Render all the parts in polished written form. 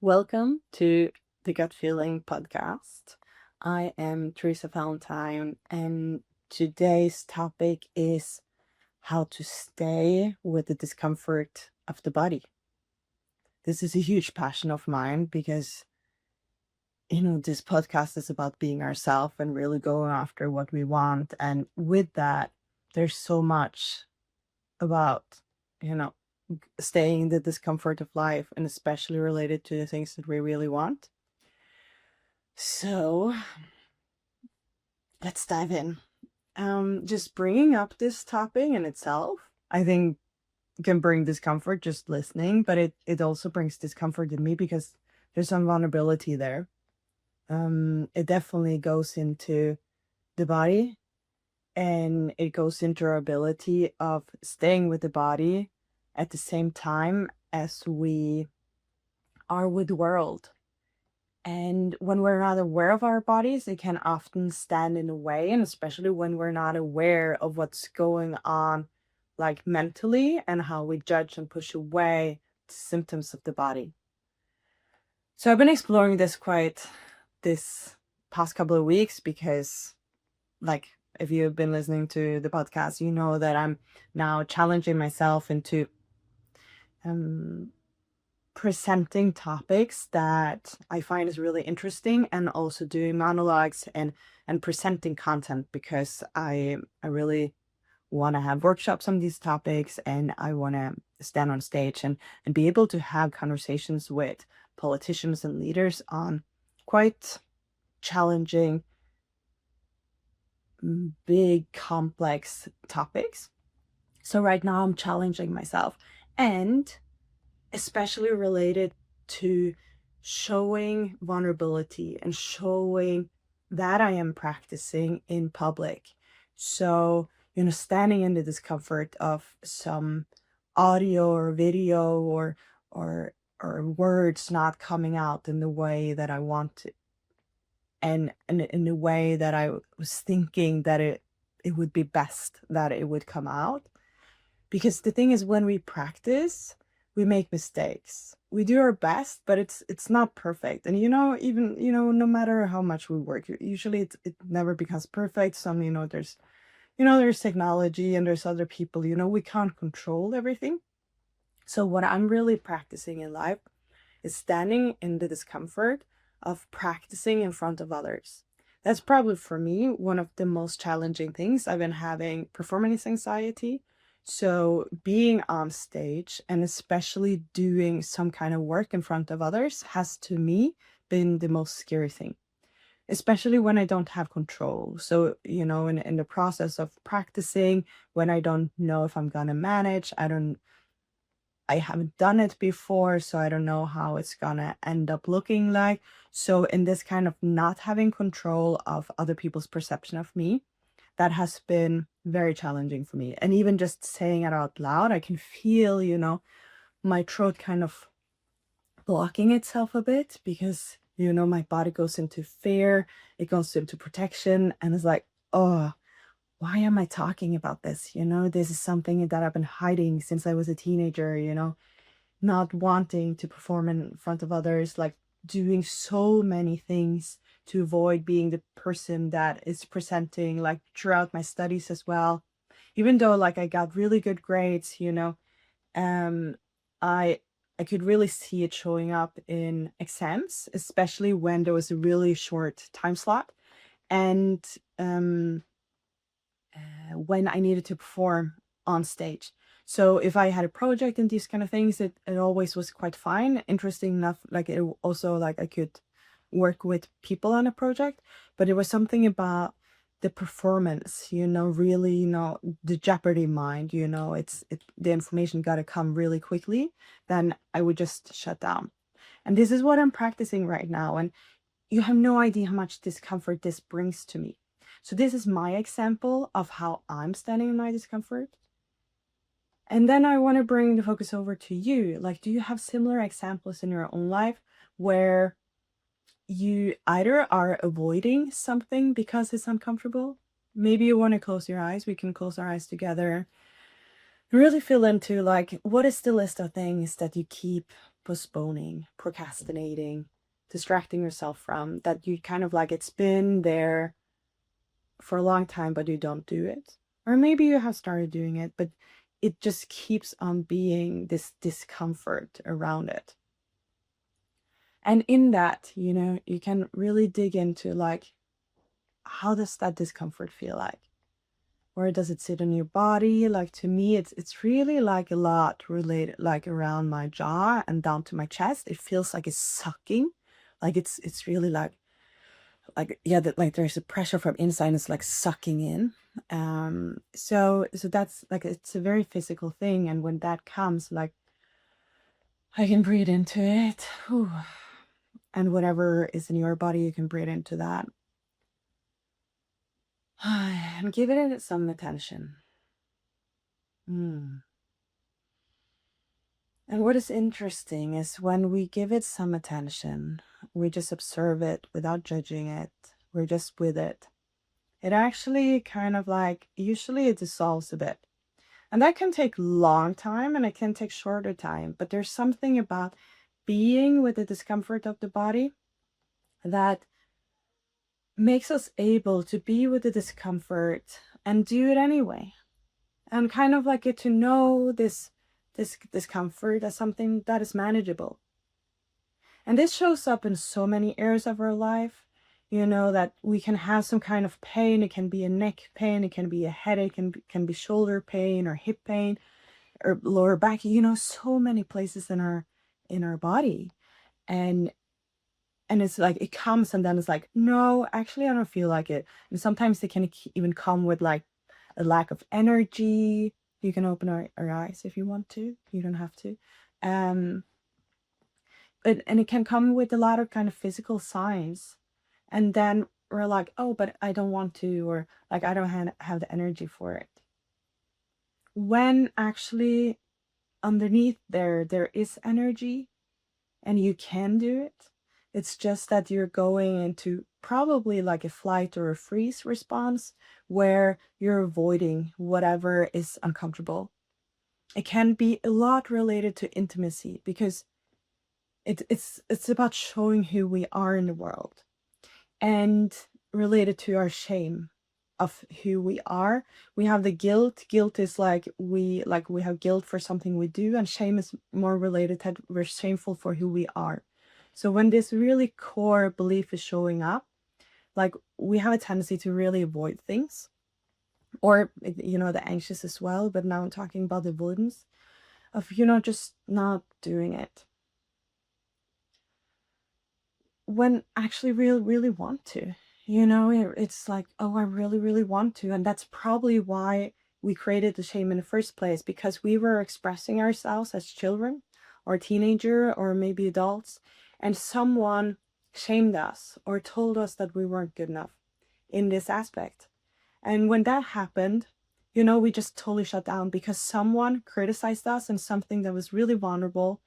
Welcome to the Gut Feeling podcast. I am Teresa Valentine, and today's topic is how to stay with the discomfort of the body. This is a huge passion of mine because, this podcast is about being ourselves and really going after what we want. And with that, there's so much about, you know, staying in the discomfort of life and especially related to the things that we really want. So let's dive in. Just bringing up this topic in itself, I think can bring discomfort just listening, but it also brings discomfort in me because there's some vulnerability there. It definitely goes into the body and it goes into our ability of staying with the body at the same time as we are with the world. And when we're not aware of our bodies, it can often stand in the way, and especially when we're not aware of what's going on, like mentally, and how we judge and push away the symptoms of the body. So I've been exploring this past couple of weeks because, like, if you've been listening to the podcast, you know that I'm now challenging myself into presenting topics that I find is really interesting, and also doing monologues and presenting content because I really want to have workshops on these topics, and I want to stand on stage and be able to have conversations with politicians and leaders on quite challenging, big, complex topics. So right now I'm challenging myself, and especially related to showing vulnerability and showing that I am practicing in public. So, standing in the discomfort of some audio or video or words not coming out in the way that I want to, and in the way that I was thinking that it would be best that it would come out. Because the thing is, when we practice, we make mistakes. We do our best, but it's not perfect. And even no matter how much we work, usually it never becomes perfect. Some there's technology and there's other people. We can't control everything. So what I'm really practicing in life is standing in the discomfort of practicing in front of others. That's probably for me one of the most challenging things. I've been having performance anxiety. So being on stage and especially doing some kind of work in front of others has to me been the most scary thing, especially when I don't have control. So, in the process of practicing, when I don't know if I'm gonna manage, I haven't done it before, so I don't know how it's gonna end up looking like. So in this kind of not having control of other people's perception of me, that has been very challenging for me. And even just saying it out loud, I can feel, my throat kind of blocking itself a bit because, my body goes into fear, it goes into protection, and it's like, oh, why am I talking about this? This is something that I've been hiding since I was a teenager, not wanting to perform in front of others, like doing so many things to avoid being the person that is presenting, like throughout my studies as well. Even though like I got really good grades, um, I I could really see it showing up in exams, especially when there was a really short time slot. And when I needed to perform on stage. So if I had a project and these kind of things, it always was quite fine. Interesting enough, like it also like I could work with people on a project, but it was something about the performance, really, the Jeopardy mind, the information got to come really quickly, then I would just shut down. And this is what I'm practicing right now. And you have no idea how much discomfort this brings to me. So this is my example of how I'm standing in my discomfort. And then I want to bring the focus over to you. Like, do you have similar examples in your own life where you either are avoiding something because it's uncomfortable? Maybe you want to close your eyes. We can close our eyes together. Really feel into like, what is the list of things that you keep postponing, procrastinating, distracting yourself from, that you kind of like, it's been there for a long time, but you don't do it. Or maybe you have started doing it, but it just keeps on being this discomfort around it. And in that, you can really dig into like, how does that discomfort feel like? Where does it sit in your body? Like, to me, it's really like a lot related, like around my jaw and down to my chest. It feels like it's sucking. Like it's really like yeah, that like there's a pressure from inside and it's like sucking in. So that's like, it's a very physical thing. And when that comes, like, I can breathe into it. Whew. And whatever is in your body, you can breathe into that. And give it some attention. And what is interesting is when we give it some attention, we just observe it without judging it. We're just with it. It actually kind of like, usually it dissolves a bit. And that can take long time and it can take shorter time. But there's something about being with the discomfort of the body that makes us able to be with the discomfort and do it anyway. And kind of like get to know this discomfort as something that is manageable. And this shows up in so many areas of our life, that we can have some kind of pain. It can be a neck pain, it can be a headache, can be shoulder pain or hip pain or lower back, so many places in our body. And it's like, it comes and then it's like, no, actually, I don't feel like it. And sometimes they can even come with like a lack of energy. You can open our eyes if you want to. You don't have to. And it can come with a lot of kind of physical signs. And then we're like, oh, but I don't want to, or like, I don't have the energy for it. When actually underneath there is energy and you can do it. It's just that you're going into probably like a flight or a freeze response where you're avoiding whatever is uncomfortable. It can be a lot related to intimacy because it's about showing who we are in the world, and related to our shame of who we are. We have the guilt. Guilt is like we have guilt for something we do, and shame is more related that we're shameful for who we are. So when this really core belief is showing up, like, we have a tendency to really avoid things, or the anxious as well, but now I'm talking about the avoidance of just not doing it when actually really want to. It's like, oh, I really want to. And that's probably why we created the shame in the first place, because we were expressing ourselves as children or teenager or maybe adults, and someone shamed us or told us that we weren't good enough in this aspect. And when that happened, we just totally shut down because someone criticized us in something that was really vulnerable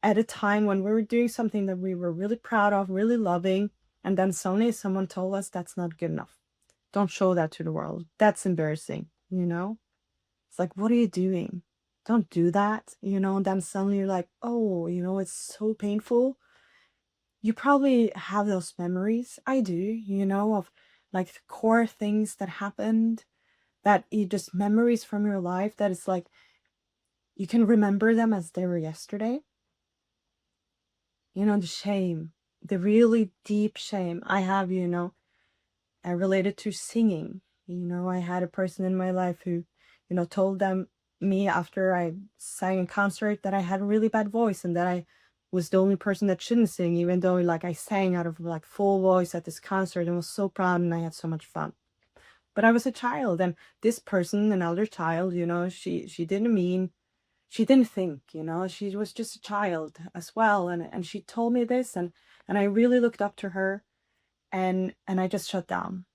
at a time when we were doing something that we were really proud of, really loving, and then suddenly someone told us that's not good enough. Don't show that to the world. That's embarrassing, It's like, what are you doing? Don't do that, and then suddenly you're like, oh, it's so painful. You probably have those memories. I do, of like the core things that happened, that you just memories from your life that it's like, you can remember them as they were yesterday. The shame, the really deep shame I have, related to singing. I had a person in my life who, told me after I sang in concert that I had a really bad voice and that I was the only person that shouldn't sing, even though like I sang out of like full voice at this concert and was so proud and I had so much fun. But I was a child, and this person, an elder child, she didn't mean, she didn't think, she was just a child as well. And she told me this, and I really looked up to her, and I just shut down.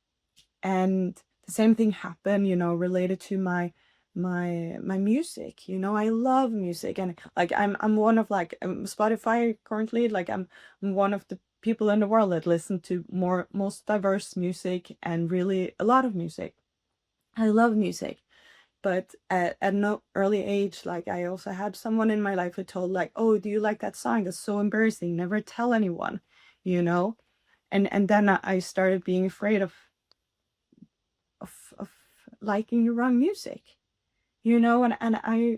And the same thing happened, related to my music. I love music, and like I'm one of like Spotify currently, like I'm one of the people in the world that listen to most diverse music and really a lot of music. I love music. But at no early age, like I also had someone in my life who told like, "Oh, do you like that song? That's so embarrassing. Never tell anyone," you know. And then I started being afraid of liking the wrong music, you know. And I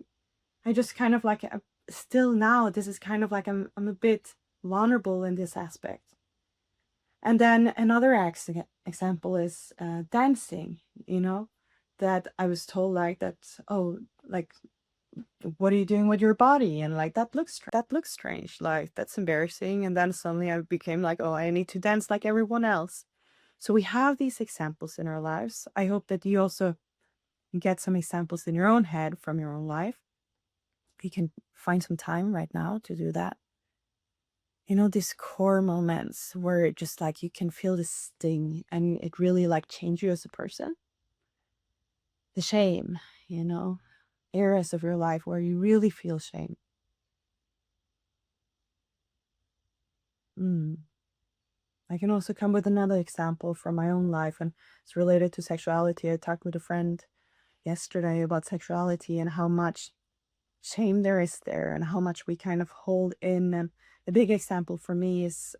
just kind of like still now this is kind of like I'm a bit vulnerable in this aspect. And then another example is dancing, you know, that I was told like that, oh, like, what are you doing with your body? And like, that looks strange, like, that's embarrassing. And then suddenly I became like, oh, I need to dance like everyone else. So we have these examples in our lives. I hope that you also get some examples in your own head from your own life. You can find some time right now to do that. You know, these core moments where it just like you can feel the sting and it really like change you as a person. The shame, you know, areas of your life where you really feel shame. Mm. I can also come with another example from my own life, and it's related to sexuality. I talked with a friend yesterday about sexuality and how much shame there is there and how much we kind of hold in. And a big example for me is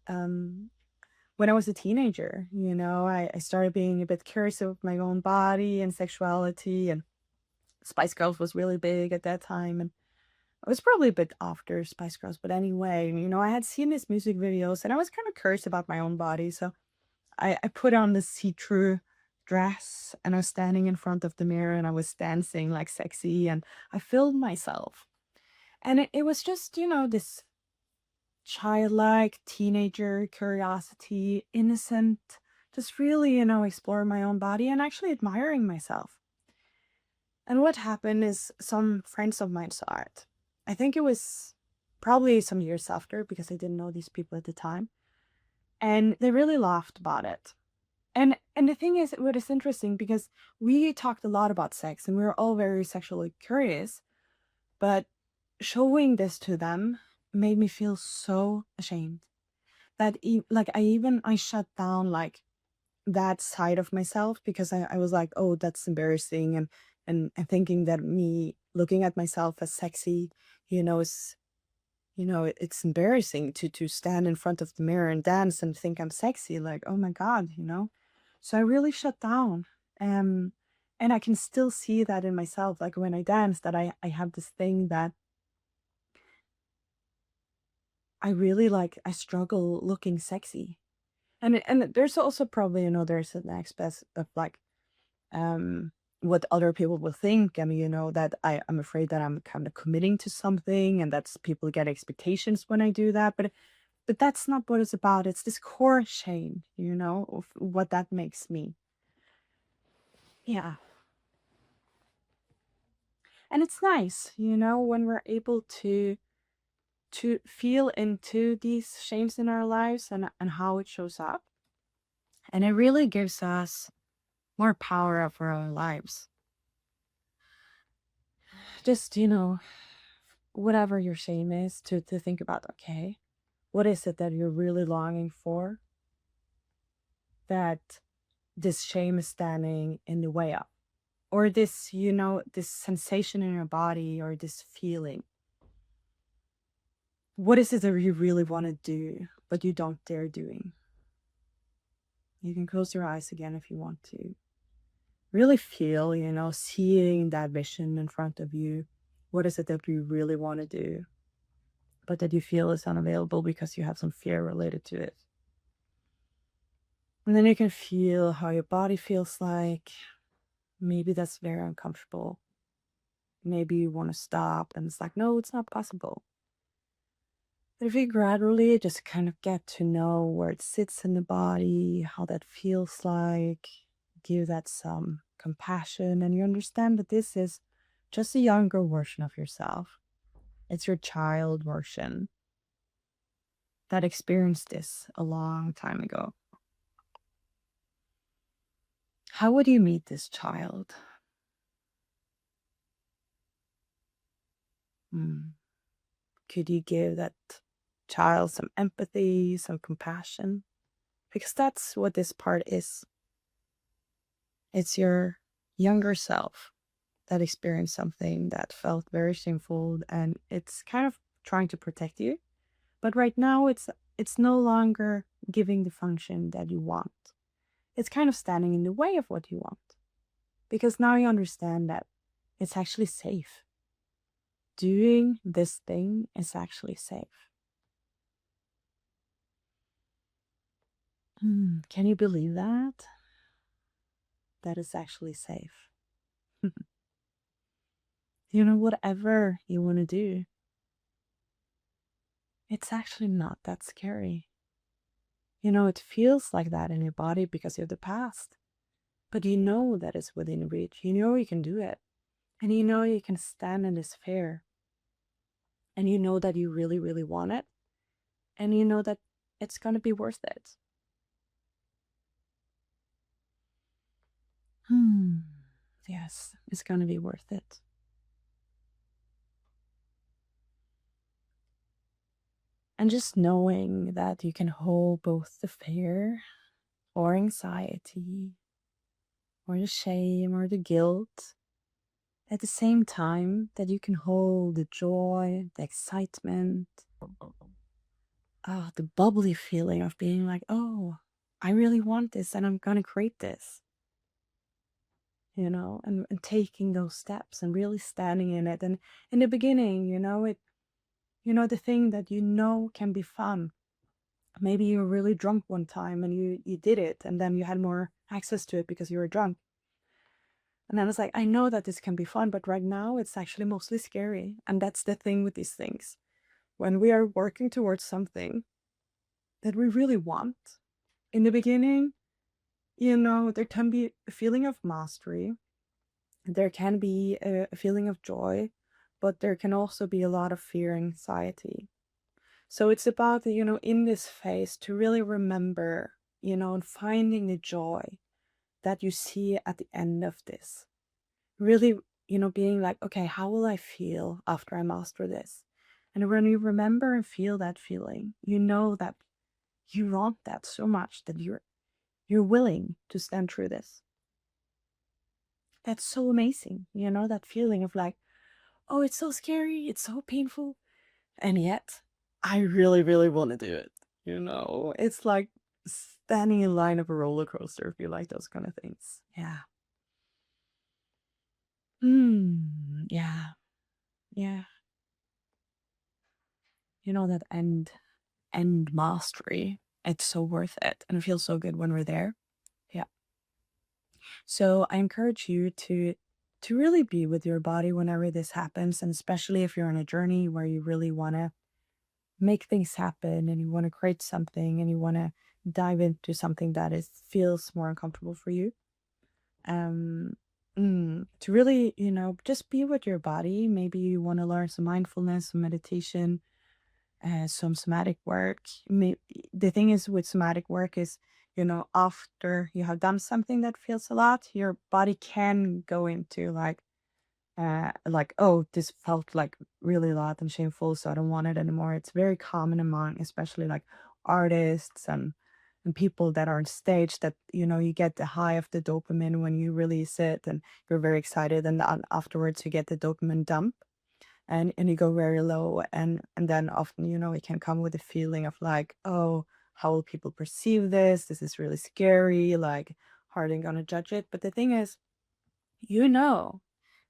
when I was a teenager, you know, I started being a bit curious of my own body and sexuality, and Spice Girls was really big at that time. And I was probably a bit after Spice Girls, but anyway, you know, I had seen these music videos and I was kind of curious about my own body. So I put on this see-through dress and I was standing in front of the mirror and I was dancing like sexy and I filmed myself. And it was just, you know, this childlike teenager curiosity, innocent, just really, you know, exploring my own body and actually admiring myself. And what happened is some friends of mine saw it. I think it was probably some years after because I didn't know these people at the time. And they really laughed about it. And the thing is, what is interesting because we talked a lot about sex and we were all very sexually curious, but showing this to them made me feel so ashamed that like I shut down like that side of myself because I was like, oh, that's embarrassing. And thinking that me looking at myself as sexy, you know, is, you know, it's embarrassing to stand in front of the mirror and dance and think I'm sexy, like, oh my God, you know. So I really shut down. um and I can still see that in myself, like when I dance, that I have this thing that I really like, I struggle looking sexy. And there's also probably, you know, there's an aspect of like um what other people will think. I mean, you know, that I'm afraid that I'm kind of committing to something and that's people get expectations when I do that. But that's not what it's about. It's this core shame, you know, of what that makes me. Yeah. And it's nice, you know, when we're able to feel into these shames in our lives and how it shows up. And it really gives us more power over our lives. Just, you know, whatever your shame is, to think about, okay, what is it that you're really longing for that this shame is standing in the way of? Or this, you know, this sensation in your body or this feeling. What is it that you really want to do, but you don't dare doing? You can close your eyes again if you want to. Really feel, you know, seeing that vision in front of you. What is it that you really want to do, but that you feel is unavailable because you have some fear related to it? And then you can feel how your body feels like. Maybe that's very uncomfortable. Maybe you want to stop and it's like, no, it's not possible. But if you gradually just kind of get to know where it sits in the body, how that feels like, give that some compassion, and you understand that this is just a younger version of yourself. It's your child version that experienced this a long time ago. How would you meet this child? Hmm. Could you give that child some empathy, some compassion? Because that's what this part is. It's your younger self that experienced something that felt very shameful, and it's kind of trying to protect you. But right now it's no longer giving the function that you want. It's kind of standing in the way of what you want. Because now you understand that it's actually safe. Doing this thing is actually safe. Can you believe that? That is actually safe. You know, whatever you want to do, it's actually not that scary. You know, it feels like that in your body because of the past. But you know that it's within reach. You know you can do it. And you know you can stand in this fear. And you know that you really, really want it. And you know that it's going to be worth it. Yes, it's going to be worth it. And just knowing that you can hold both the fear or anxiety or the shame or the guilt at the same time, that you can hold the joy, the excitement, the bubbly feeling of being like, oh, I really want this and I'm going to create this. You know, and taking those steps and really standing in it. And in the beginning, the thing that you know can be fun. Maybe you were really drunk one time and you did it, and then you had more access to it because you were drunk. And then it's like, I know that this can be fun, but right now it's actually mostly scary. And that's the thing with these things. When we are working towards something that we really want, in the beginning, there can be a feeling of mastery. There can be a feeling of joy, but there can also be a lot of fear and anxiety. So it's about, in this phase to really remember, and finding the joy that you see at the end of this. Really, being like, okay, how will I feel after I master this? And when you remember and feel that feeling, you know that you want that so much that you're willing to stand through this. That's so amazing, that feeling of like, oh, it's so scary, it's so painful, and yet I really, really want to do it. It's like standing in line of a roller coaster, if you like those kind of things. Yeah. Yeah. Yeah. That end mastery. It's so worth it. And it feels so good when we're there. Yeah. So I encourage you to really be with your body whenever this happens, and especially if you're on a journey where you really want to make things happen and you want to create something and you want to dive into something that feels more uncomfortable for you. um to really, just be with your body. Maybe you want to learn some mindfulness, some meditation, some somatic work. The thing is with somatic work is, after you have done something that feels a lot, your body can go into like, oh, this felt like really a lot and shameful, so I don't want it anymore. It's very common among especially like artists and people that are on stage, that you get the high of the dopamine when you release it and you're very excited, and then afterwards you get the dopamine dump, and you go very low, and then often, it can come with a feeling of like, oh, how will people perceive this? This is really scary, like, how are they gonna judge it? But the thing is, you know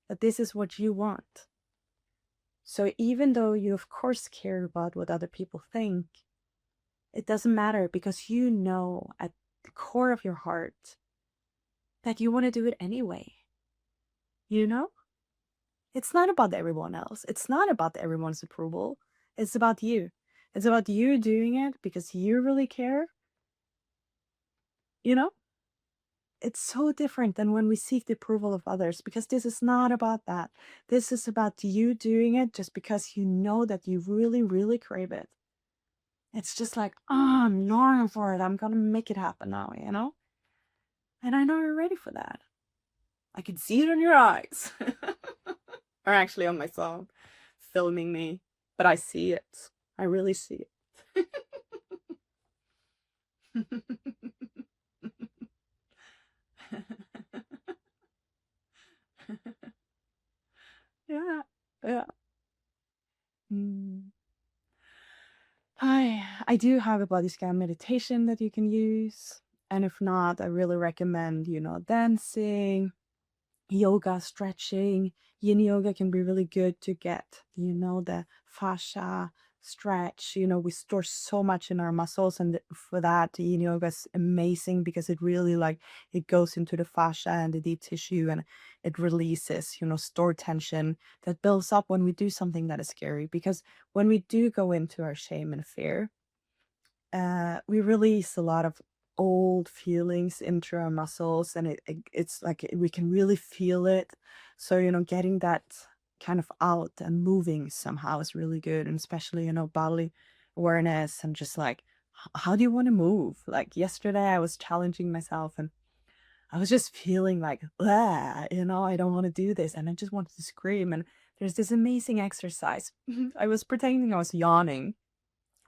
that this is what you want. So even though you of course care about what other people think, it doesn't matter, because you know at the core of your heart that you want to do it anyway. You know? It's not about everyone else. It's not about everyone's approval. It's about you. It's about you doing it because you really care. You know? It's so different than when we seek the approval of others, because this is not about that. This is about you doing it just because you know that you really, really crave it. It's just like, oh, I'm longing for it. I'm gonna make it happen now. And I know you're ready for that. I can see it in your eyes. Or actually on my phone, filming me. But I see it. I really see it. do have a body scan meditation that you can use. And if not, I really recommend, dancing, yoga, stretching. Yin yoga can be really good to get, the fascia stretch. We store so much in our muscles, and for that, yin yoga is amazing because it really it goes into the fascia and the deep tissue, and it releases, stored tension that builds up when we do something that is scary. Because when we do go into our shame and fear, we release a lot of old feelings into our muscles, and it's like we can really feel it. So, getting that kind of out and moving somehow is really good. And especially, bodily awareness, and just like, how do you want to move? Like yesterday, I was challenging myself, and I was just feeling like, ah, I don't want to do this. And I just wanted to scream. And there's this amazing exercise. I was pretending I was yawning,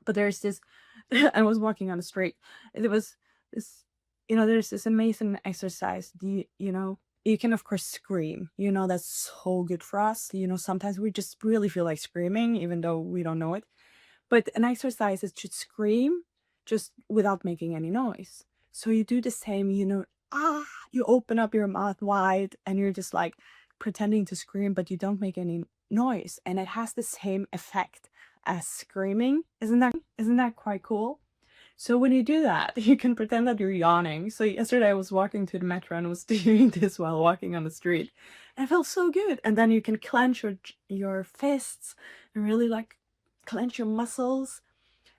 but there's this, I was walking on the street. There was this, there's this amazing exercise. You can of course scream. That's so good for us. Sometimes we just really feel like screaming, even though we don't know it. But an exercise is to scream just without making any noise. So you do the same, you open up your mouth wide and you're just like pretending to scream, but you don't make any noise. And it has the same effect as screaming. Isn't that quite cool? So when you do that, you can pretend that you're yawning. So yesterday I was walking to the metro and was doing this while walking on the street. And it felt so good. And then you can clench your fists and really clench your muscles.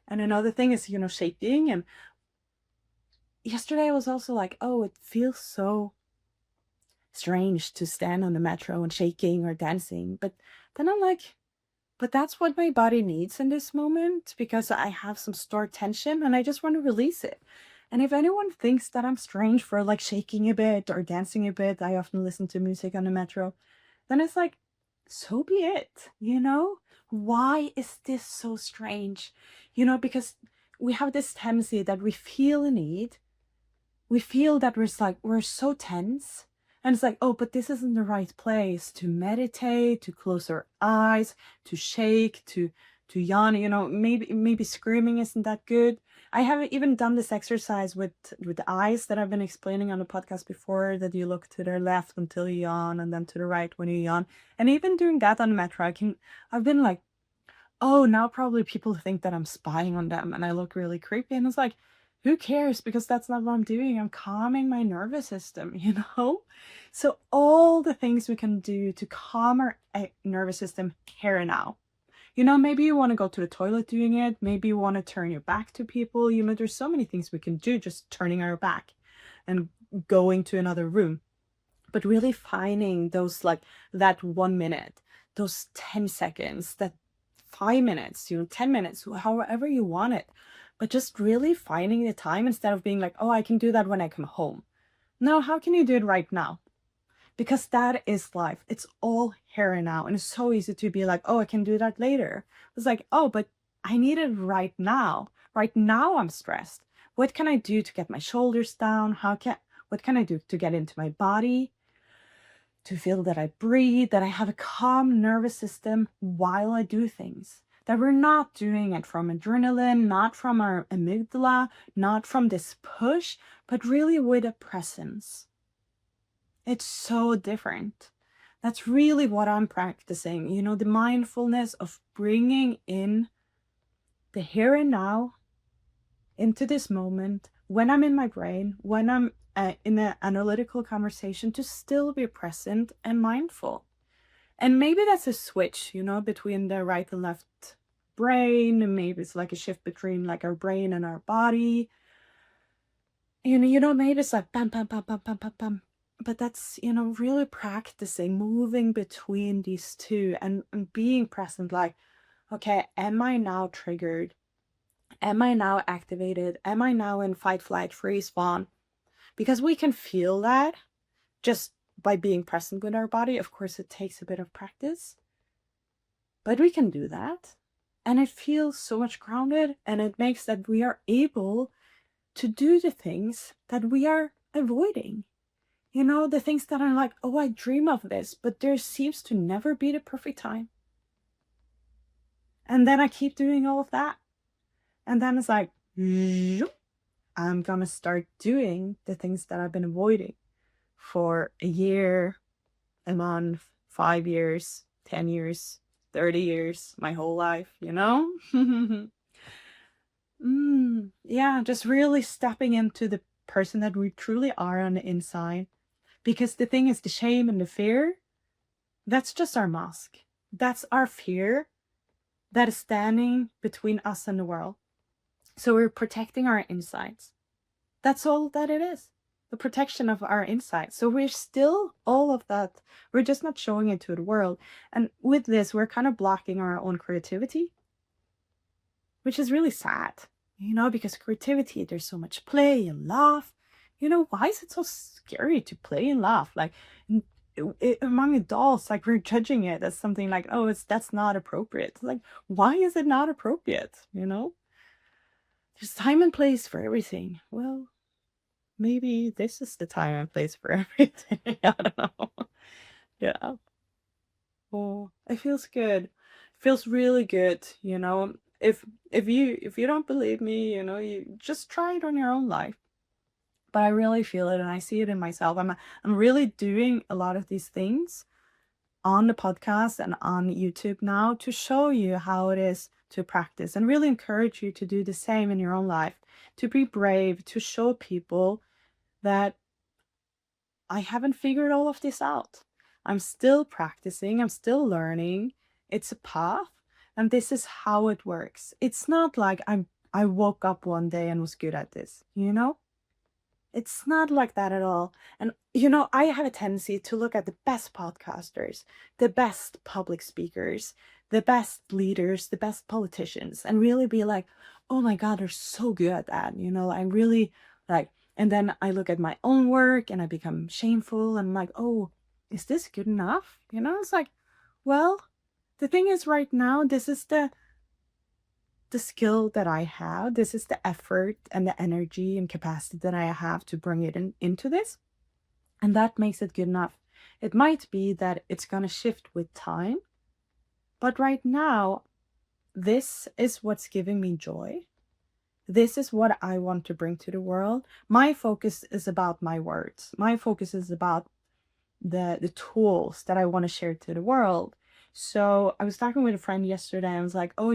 And another thing is, shaking. And yesterday I was also like, oh, it feels so strange to stand on the metro and shaking or dancing. But then I'm like, but that's what my body needs in this moment, because I have some stored tension and I just want to release it. And if anyone thinks that I'm strange for shaking a bit or dancing a bit, I often listen to music on the metro, then it's like, so be it, Why is this so strange? Because we have this tendency that we feel a need. We feel that we're so tense. And it's like, oh, but this isn't the right place to meditate, to close our eyes, to shake, to yawn. Maybe screaming isn't that good. I haven't even done this exercise with the eyes that I've been explaining on the podcast before, that you look to the left until you yawn, and then to the right when you yawn. And even doing that on the metro, I've been like, oh, now probably people think that I'm spying on them and I look really creepy. And it's like, who cares? Because that's not what I'm doing. I'm calming my nervous system, So all the things we can do to calm our nervous system here and now. Maybe you want to go to the toilet doing it. Maybe you want to turn your back to people. There's so many things we can do just turning our back and going to another room. But really finding those, that 1 minute, those 10 seconds, that 5 minutes, 10 minutes, however you want it. But just really finding the time, instead of being like, oh, I can do that when I come home. No, how can you do it right now? Because that is life. It's all here and now. And it's so easy to be like, oh, I can do that later. It's like, oh, but I need it right now. Right now I'm stressed. What can I do to get my shoulders down? What can I do to get into my body? To feel that I breathe, that I have a calm nervous system while I do things. That we're not doing it from adrenaline, not from our amygdala, not from this push, but really with a presence. It's so different. That's really what I'm practicing. The mindfulness of bringing in the here and now into this moment, when I'm in my brain, when I'm in an analytical conversation, to still be present and mindful. And maybe that's a switch, between the right and left brain. And maybe it's like a shift between our brain and our body. Maybe it's like bam, bam, bam, bam, bam, bam, bam. But that's, really practicing moving between these two and being present. Like, okay, am I now triggered? Am I now activated? Am I now in fight, flight, freeze, fawn? Because we can feel that just by being present with our body. Of course, it takes a bit of practice, but we can do that. And it feels so much grounded, and it makes that we are able to do the things that we are avoiding. The things that are like, oh, I dream of this, but there seems to never be the perfect time. And then I keep doing all of that. And then it's like, zoop, I'm gonna start doing the things that I've been avoiding for a year, a month, 5 years, 10 years, 30 years, my whole life, you know? Yeah, just really stepping into the person that we truly are on the inside. Because the thing is, the shame and the fear, that's just our mask. That's our fear that is standing between us and the world. So we're protecting our insides. That's all that it is. The protection of our insides. So we're still all of that. We're just not showing it to the world. And with this, we're kind of blocking our own creativity, which is really sad, because creativity, there's so much play and laugh. Why is it so scary to play and laugh? Like, among adults, like, we're judging it as something like, oh, that's not appropriate. Like, why is it not appropriate? There's time and place for everything. Well, maybe this is the time and place for everything. I don't know. Yeah. Oh, it feels good. It feels really good. If you don't believe me, you just try it on your own life. But I really feel it and I see it in myself. I'm really doing a lot of these things on the podcast and on YouTube now to show you how it is to practice and really encourage you to do the same in your own life, to be brave, to show people that I haven't figured all of this out. I'm still practicing, I'm still learning. It's a path, and this is how it works. It's not like I woke up one day and was good at this, It's not like that at all. And I have a tendency to look at the best podcasters, the best public speakers, the best leaders, the best politicians, and really be like, oh my God, they're so good at that. I'm really like, and then I look at my own work and I become shameful. And I'm like, oh, is this good enough? It's like, well, the thing is right now, this is the skill that I have. This is the effort and the energy and capacity that I have to bring it into this. And that makes it good enough. It might be that it's going to shift with time. But right now, this is what's giving me joy. This is what I want to bring to the world. My focus is about my words. My focus is about the tools that I want to share to the world. So I was talking with a friend yesterday. I was like, oh,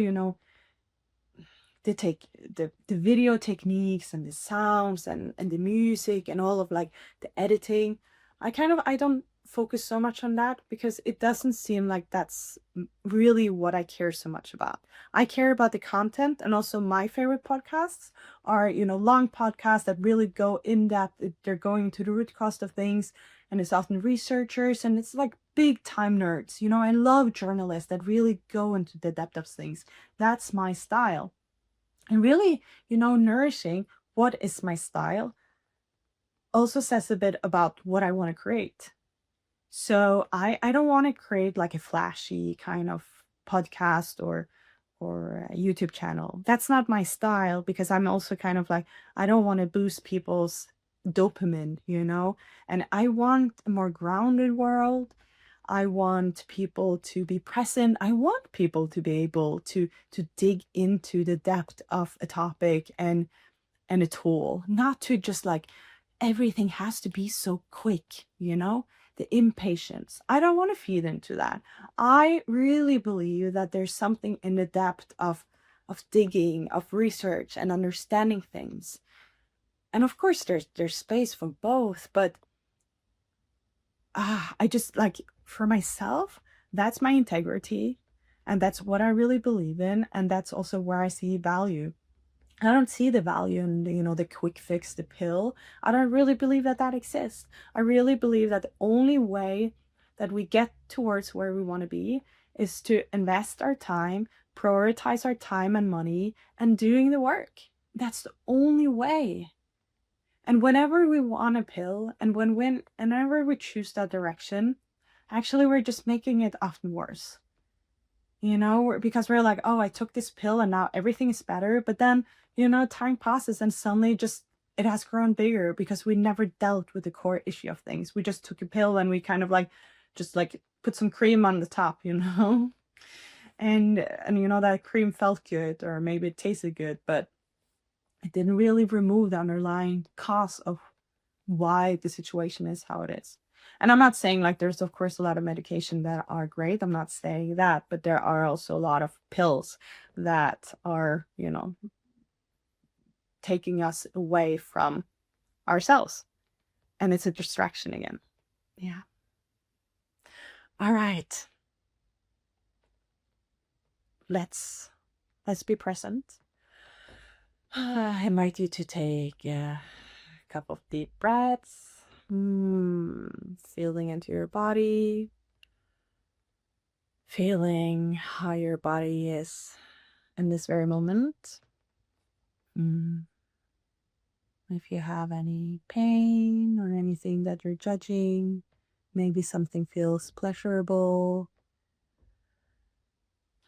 the video techniques and the sounds and the music and all of like the editing. I don't focus so much on that because it doesn't seem like that's really what I care so much about. I care about the content, and also my favorite podcasts are, long podcasts that really go in depth. They're going to the root cause of things, and it's often researchers and it's like big time nerds. I love journalists that really go into the depth of things. That's my style. And really, nourishing what is my style also says a bit about what I want to create. So I don't want to create like a flashy kind of podcast or a YouTube channel. That's not my style, because I'm also kind of like, I don't want to boost people's dopamine, and I want a more grounded world. I want people to be present. I want people to be able to dig into the depth of a topic and a tool, not to just like everything has to be so quick, the impatience. I don't want to feed into that. I really believe that there's something in the depth of digging, of research and understanding things. And of course there's space for both, but I just like, for myself, that's my integrity, and that's what I really believe in, and that's also where I see value. I don't see the value in the quick fix, the pill. I don't really believe that that exists. I really believe that the only way that we get towards where we want to be is to invest our time, prioritize our time and money, and doing the work. That's the only way. And whenever we want a pill, and whenever we choose that direction, actually we're just making it often worse. Because we're like, oh, I took this pill and now everything is better. But then, time passes and suddenly just it has grown bigger because we never dealt with the core issue of things. We just took a pill and we kind of like just like put some cream on the top. And you know, that cream felt good, or maybe it tasted good, but it didn't really remove the underlying cause of why the situation is how it is. And I'm not saying, like, there's of course a lot of medication that are great. I'm not saying that, but there are also a lot of pills that are, you know, taking us away from ourselves. And it's a distraction again. Yeah. All right. Let's be present. I invite you to take a couple of deep breaths. Feeling into your body. Feeling how your body is in this very moment. If you have any pain or anything that you're judging, maybe something feels pleasurable.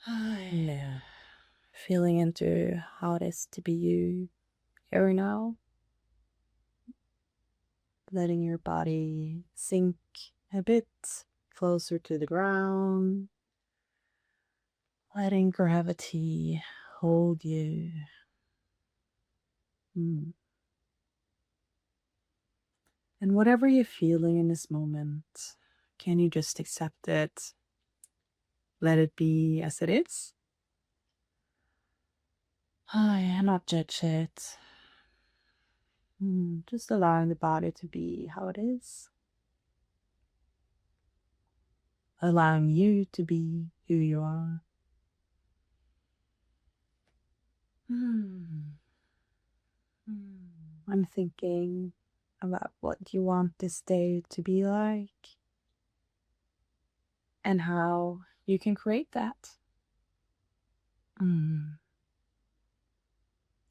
And feeling into how it is to be you here now. Letting your body sink a bit closer to the ground. Letting gravity hold you. And whatever you're feeling in this moment, can you just accept it? Let it be as it is? And not judge it. Just allowing the body to be how it is. Allowing you to be who you are. I'm thinking about what you want this day to be like and how you can create that.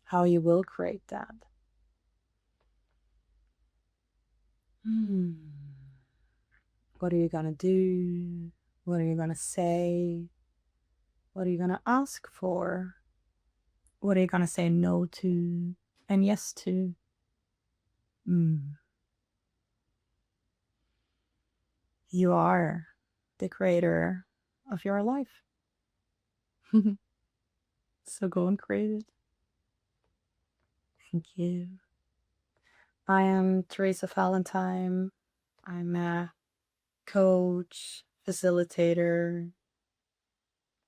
How you will create that. What are you gonna do? What are you gonna say? What are you gonna ask for? What are you gonna say no to and yes to? You are the creator of your life. So go and create it. Thank you. I am Teresa Valentine. I'm a coach, facilitator,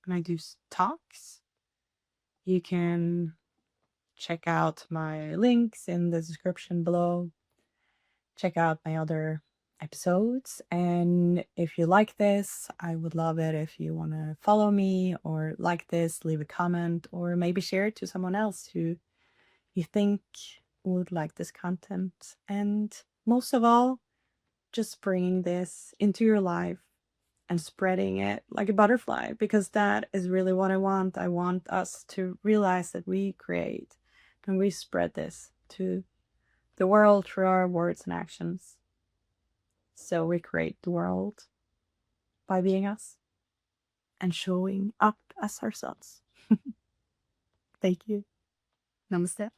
and I do talks. You can check out my links in the description below. Check out my other episodes. And if you like this, I would love it if you want to follow me or like this, leave a comment, or maybe share it to someone else who you think would like this content. And most of all, just bringing this into your life and spreading it like a butterfly, because that is really what I want. I want us to realize that we create and we spread this to the world through our words and actions. So we create the world by being us and showing up as ourselves. Thank you. Namaste.